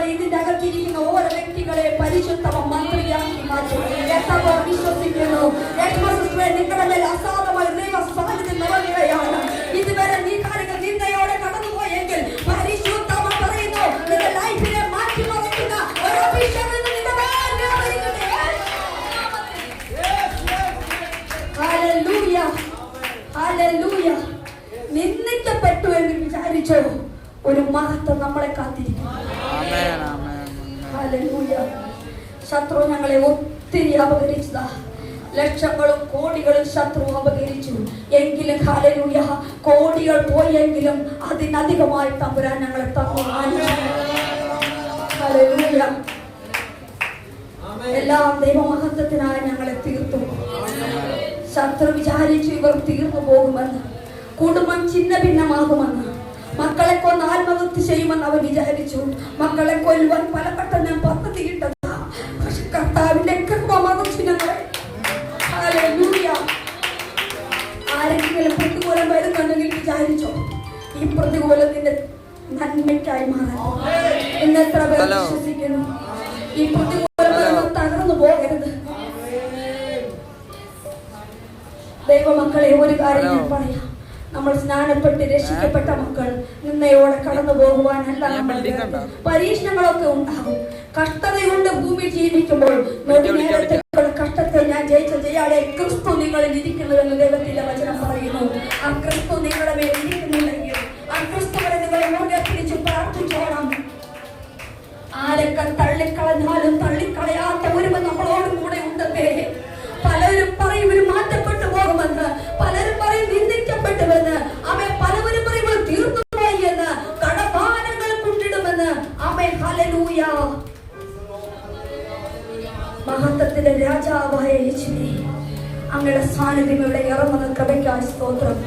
അതുപോലെ ഇതിന്റെ അകത്തിരിക്കുന്ന ഓരോ വ്യക്തികളെ പരിശുദ്ധ മന്ത്രിയാക്കി മാറ്റും. എത്രത്തോളം വിശ്വസിക്കുന്നു നിങ്ങളുടെ മേൽ അസാധമായ ദൈവ സാന്നിധ്യം നിറയുകയാണ്. ഇതുവരെ നീ കാര്യങ്ങൾ നിന്നയോടെ കടന്നുപോയെങ്കിൽ പരിശുദ്ധമ പറയുന്നു നിന്റെ ലൈഫിനെ മാറ്റിമറിക്കുന്ന ഒരു അഭിഷേകം നിന്റെ മേൽ വ്യാപരിക്കട്ടെ. Hallelujah, hallelujah. നിന്ദിക്കപ്പെട്ടു എന്ന് വിചാരിച്ചോ, ഒരു മഹത്വം നമ്മളെ കാത്തിരിക്കും. ഹല്ലേലൂയ. ശത്രു ഞങ്ങളെ ഒത്തിരി അപകരിച്ചതാ. ലക്ഷങ്ങളും കോടികളും ശത്രു അപകരിച്ചു. എങ്കിലും ഹല്ലേലൂയ, കോടികൾ പോയെങ്കിലും അതിനധികമായി തമ്പുരാൻ ഞങ്ങളെ തന്നു. ഹല്ലേലൂയ. എല്ലാം ദൈവമഹത്വത്തിനായി ഞങ്ങളെ തീർത്തു. ശത്രു വിചാരിച്ചു ഇവർ തീർന്നു പോകുമെന്ന്, കുടുംബം ചിന്ന ഭിന്നമാകുമെന്ന്, മക്കളെ കൊന്ന് ആത്മഹത്യ ചെയ്യുമെന്ന് അവർ വിചാരിച്ചു. മക്കളെ കൊല്ലുവാൻ പലവട്ടം ഞാൻ പദ്ധതിയിട്ടത്. പക്ഷെ കർത്താവിന്റെ കൃപ മതചിഹ്നങ്ങളെ ആരെങ്കിലും പ്രതികൂലം വരുന്നുണ്ടെങ്കിൽ വിചാരിച്ചോ, ഈ പ്രതികൂലം നിന്റെ നന്മയ്ക്കായി മാറാൻ. ഇന്ന് എത്ര പേർ വിശ്വസിക്കുന്നു ഈ പ്രതികൂലം തകർന്നു പോകരുത്? ദൈവമക്കളെ, ഒരു കാര്യം ഞാൻ പറയാം. നമ്മൾ സ്നാനപ്പെട്ട് രക്ഷിക്കപ്പെട്ട മക്കൾ നിന്നയോടെ കടന്നു പോകുവാനല്ല. നമ്മൾ പരീക്ഷണങ്ങളൊക്കെ ഉണ്ടാകും, കഷ്ടതയുണ്ട്. ഭൂമി ജീവിക്കുമ്പോൾ നേരത്തെ കഷ്ടത്തെ ഞാൻ ജയിച്ചയാളെ ക്രിസ്തു നിങ്ങളിൽ ഇരിക്കുന്നുവെന്ന് ദൈവത്തിന്റെ വചനം പറയുന്നു. ആ ക്രിസ്തു നിങ്ങളുടെ മേൽ ഇരിക്കുന്നുണ്ടെങ്കിൽ ആ ക്രിസ്തുവിനെ നിങ്ങളെ മുന്നേ പിടിച്ച് പ്രാർത്ഥിച്ചോണം. ആരൊക്കെ തള്ളിക്കളഞ്ഞാലും തള്ളിക്കളയാത്ത ഒരുവൻ നമ്മളോടും കൂടെ ഉണ്ടേ. പലരും പറയും ഇവര് മാറ്റപ്പെട്ടു പോകുമെന്ന്, പലരും പറയും നിന്ദിക്കപ്പെട്ടുവെന്ന്, അവൻ പലവരും പറയും തീർന്നുപോയി എന്ന്, കടഭാരങ്ങൾ കൊണ്ടിടുമെന്ന്. അവൻ ഹല്ലേലൂയ. മഹത്വത്തിന്റെ രാജാവായ യേശുവേ, അങ്ങയുടെ സാന്നിധ്യം ഇവിടെ ഇറങ്ങുന്ന കൃപയ്ക്കായി സ്തോത്രം.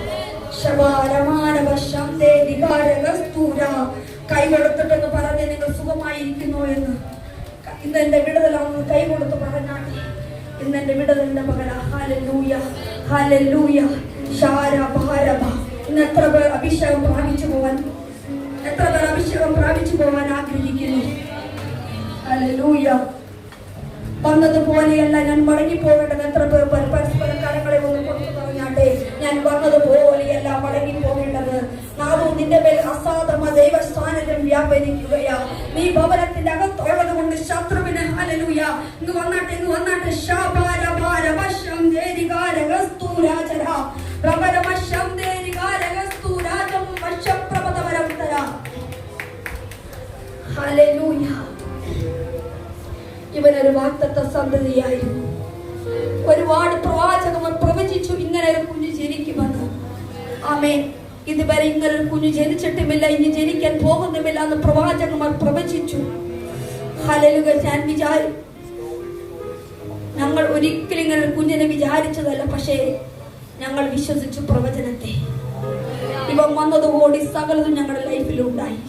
കൈ കൊടുത്തിട്ടെന്ന് പറഞ്ഞ് നിങ്ങൾ സുഖമായിരിക്കുന്നു എന്ന്. ഇന്ന് എന്റെ വിടുതലാണെന്ന് കൈ കൊടുത്ത് പറഞ്ഞാട്ടെ. ഇന്ന് എന്റെ വിടുതലിന്റെ മകന. Hallelujah, hallelujah. ഇന്ന് എത്ര പേർ അഭിഷേകം പ്രാപിച്ചു പോവാൻ ആഗ്രഹിക്കുന്നു? ഹല്ലേലൂയ. വന്നതുപോലെയല്ല ഞാൻ മടങ്ങി പോകേണ്ടത്. എത്ര പേർ പരസ്പര കരങ്ങളെ ഒന്ന് കൊടുത്തു പറഞ്ഞാട്ടെ. ഞാൻ വന്നതുപോലെയല്ല മടങ്ങി പോകേണ്ടത്. നാവും നിന്റെ മേൽ അസാധമ ദൈവ സാന്നിധ്യം വ്യാപരിക്കുകയാ. നീ ഭവനത്തിന്റെ അകത്തുള്ളത് കൊണ്ട് ശത്രുവിന് ഹല്ലേലൂയ ഇങ്ങ് വന്നാട്ടെ. ഹല്ലേലൂയ. ഇവനൊരു വാഗ്ദത്ത സന്തതിയായിരുന്നു. ഒരുപാട് പ്രവാചകന്മാർ പ്രവചിച്ചു ഇങ്ങനെ ഒരു കുഞ്ഞു ജനിക്കുമെന്ന്. ആമേൻ. ഇതുവരെ ഇങ്ങനെ ഒരു കുഞ്ഞു ജനിച്ചിട്ടുമില്ല, ഇനി ജനിക്കാൻ പോകുന്നുമില്ല എന്ന് പ്രവാചകന്മാർ പ്രവചിച്ചു. ഹല്ലേലൂയ. ഞങ്ങൾ ഒരിക്കലും ഇങ്ങനെ ഒരു കുഞ്ഞിനെ വിചാരിച്ചതല്ല, പക്ഷേ ഞങ്ങൾ വിശ്വസിച്ചു പ്രവചനത്തെ. ഇവൻ വന്നതുകൂടി സകലതും ഞങ്ങളുടെ ലൈഫിലുണ്ടായി.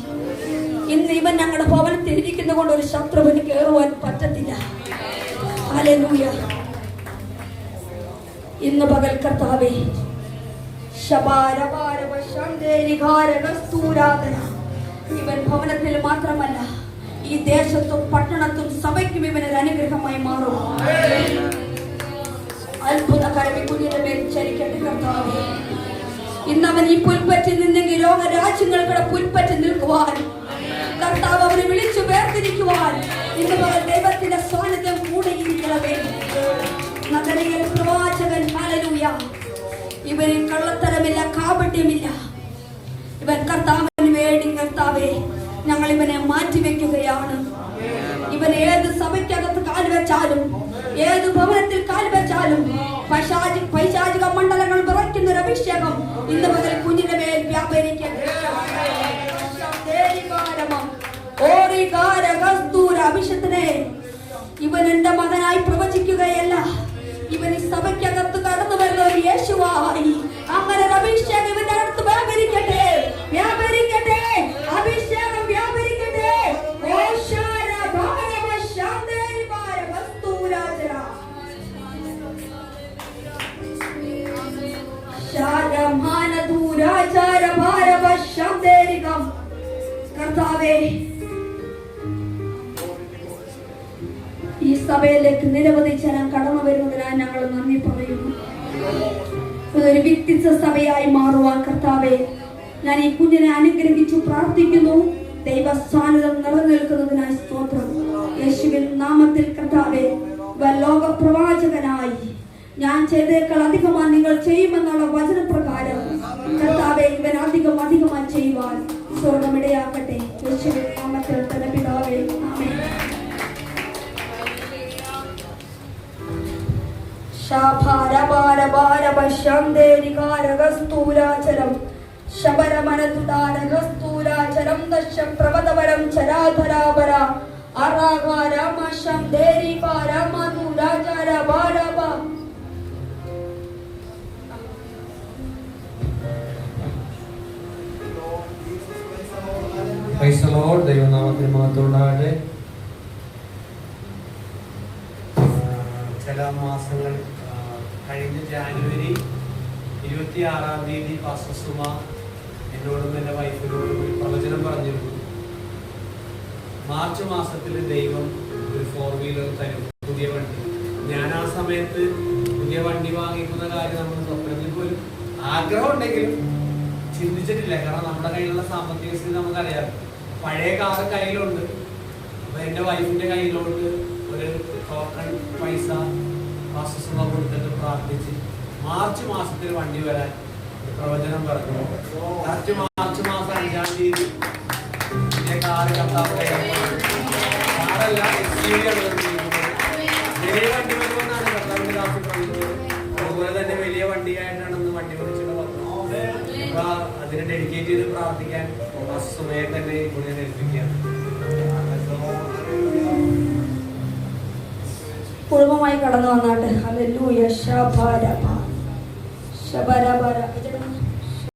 ഇന്ന് ഇവൻ ഞങ്ങളുടെ ഭവനത്തിൽ ഇരിക്കുന്ന കൊണ്ട് ഒരു ശത്രുവിന് കയറുവാൻ പറ്റത്തില്ല. ഹല്ലേലൂയ. ഇന്ന് പകൽ കർത്താവേ, ഇവൻ ഭവനത്തിൽ മാത്രമല്ല ഈ ദേശത്തും പട്ടണത്തും സഭയ്ക്കും ഇവനൊരു അനുഗ്രഹമായി മാറും. അത്ഭുതകരമേ കുഞ്ഞിന്റെ മേൽ ചരിക്കട്ടെ കർത്താവേ. ഇന്നവൻ ഈ പുൽപ്പറ്റി നിന്നെങ്കിൽ ലോക രാജ്യങ്ങൾക്കുടെ പുൽപ്പറ്റി നിൽക്കുവാൻ കർത്താവ് അവനെ വിളിച്ചു വേർതിരിക്കുവാൻ ഇന്ന് പകൽ ദൈവത്തിന്റെ സാന്നിധ്യം കൂടെ ഇരിക്കണമേ. നഗരിയിൽ പ്രവാചകൻ ഹല്ലേലൂയ. ഇവരിൽ കള്ളത്തരമില്ല, കാപട്യമില്ല. ഇവൻ കർത്താവിന് വേണ്ടി കർത്താവേ ഞങ്ങൾ ഇവനെ മാറ്റിവെക്കുകയാണ്. ഇവൻ ഏത് സഭയ്ക്കകത്ത് കാൽവെച്ചാലും, ഏത് ഭവനത്തിൽ കാൽവെച്ചാലും പൈശാചിക മണ്ഡലങ്ങൾ വിറയ്ക്കുന്ന ഒരു അഭിഷേകം ഇന്ന് പകൽ കുഞ്ഞിന്റെ മേൽ വ്യാപരിക്കട്ടെ. അഭിഷേകത്തിനെ ഇവൻ എന്റെ മകനായി പ്രവചിക്കുകയല്ല, ഇവൻ ഈ സഭയ്ക്കകത്ത് കടന്നു വരുന്ന ഒരു യേശുവായി അങ്ങനെ അഭിഷേകം ഇവന്റെ അടുത്ത് വ്യാപരിക്കട്ടെ, വ്യാപരിക്കട്ടെ, അഭിഷേകം വ്യാപരിക്കട്ടെ. കർത്താവേ സഭയിലേക്ക് നിരവധി ജനം കടന്നു വരുന്നതിനായി ഞങ്ങൾ നന്ദി പറയുന്നു. ഇതൊരു വ്യത്യസ്ത സഭയായി മാറുവാൻ കർത്താവേ ഞാൻ ഈ കുഞ്ഞിനെ അനുഗ്രഹിച്ചു പ്രാർത്ഥിക്കുന്നു. ദൈവസാന്നിധ്യം നിലനിൽക്കുന്നതിനായി സ്തോത്രം. യേശുവിൻ നാമത്തിൽ കർത്താവേ ലോക പ്രവാചകനായി ഞാൻ ചെയ്തേക്കാൾ അധികമായി നിങ്ങൾ ചെയ്യുമെന്നുള്ള വചനപ്രകാരം കർത്താവേ ഇവൻ അധികമായി ചെയ്യുവാൻ സ്വർഗമിടയാക്കട്ടെ. യേശുവിൻ നാമത്തിൽ തന്നെ പിതാവേ, ആമേൻ. ശബരമനതുദാരഗസ്തൂരാചരം ശബരമനതുദാരഗസ്തൂരാചരം ദശപ്രവതവരം ചരാധരാപര അറാകാരമശം ദേരികാരമതുരാചരഭാരഭ. Praise the lord. ദൈവനാമത്തിന് മഹത്വം ഉണ്ടാകട്ടെ. ചില മാസങ്ങൾ കഴിഞ്ഞ ജാനുവരി 26-ാം തീയതി പാസ്റ്റർ സുമ എന്നോടും എൻ്റെ വൈഫിനോടും ഒരു പ്രവചനം പറഞ്ഞിരുന്നു. മാർച്ച് മാസത്തിൽ ദൈവം ഒരു 4 വീലർ തരും, പുതിയ വണ്ടി. ഞാൻ ആ സമയത്ത് പുതിയ വണ്ടി വാങ്ങിക്കുന്ന കാര്യം നമ്മൾ സ്വപ്നത്തിൽ പോലും ആഗ്രഹം ഉണ്ടെങ്കിലും ചിന്തിച്ചിട്ടില്ല. കാരണം നമ്മുടെ കയ്യിലുള്ള സാമ്പത്തിക സ്ഥിതി നമുക്കറിയാം. പഴയ കാറ് കയ്യിലുണ്ട്. അപ്പൊ എൻ്റെ വൈഫിന്റെ കയ്യിലോട്ട് ഒരു ടോക്കൺ പൈസ പാസ്റ്റർ കൊടുത്തിട്ട് പ്രാർത്ഥിച്ച് മാർച്ച് മാസത്തിൽ വണ്ടി വരാൻ പ്രവചനം പറഞ്ഞു. മാർച്ച് മാസം 5-ാം തീയതി കാറ് കർത്താവ് കാറല്ല SUV വണ്ടി വരുമെന്നാണ് കർത്താവിന്റെ കാശ് പറഞ്ഞത്. അതുപോലെ തന്നെ വലിയ വണ്ടിയായിട്ടാണ് വണ്ടി വിളിച്ചിട്ട് വന്നത്. അപ്പൊ അതിനെ ഡെഡിക്കേറ്റ് ചെയ്ത് പ്രാർത്ഥിക്കാൻ സുമയെ തന്നെ ഇപ്പോൾ ഞാൻ ഏൽപ്പിക്കുകയാണ്. കുടുംബമായി കടന്നു വന്നാട്ടെ. ഹല്ലേലൂയ. ശബരബ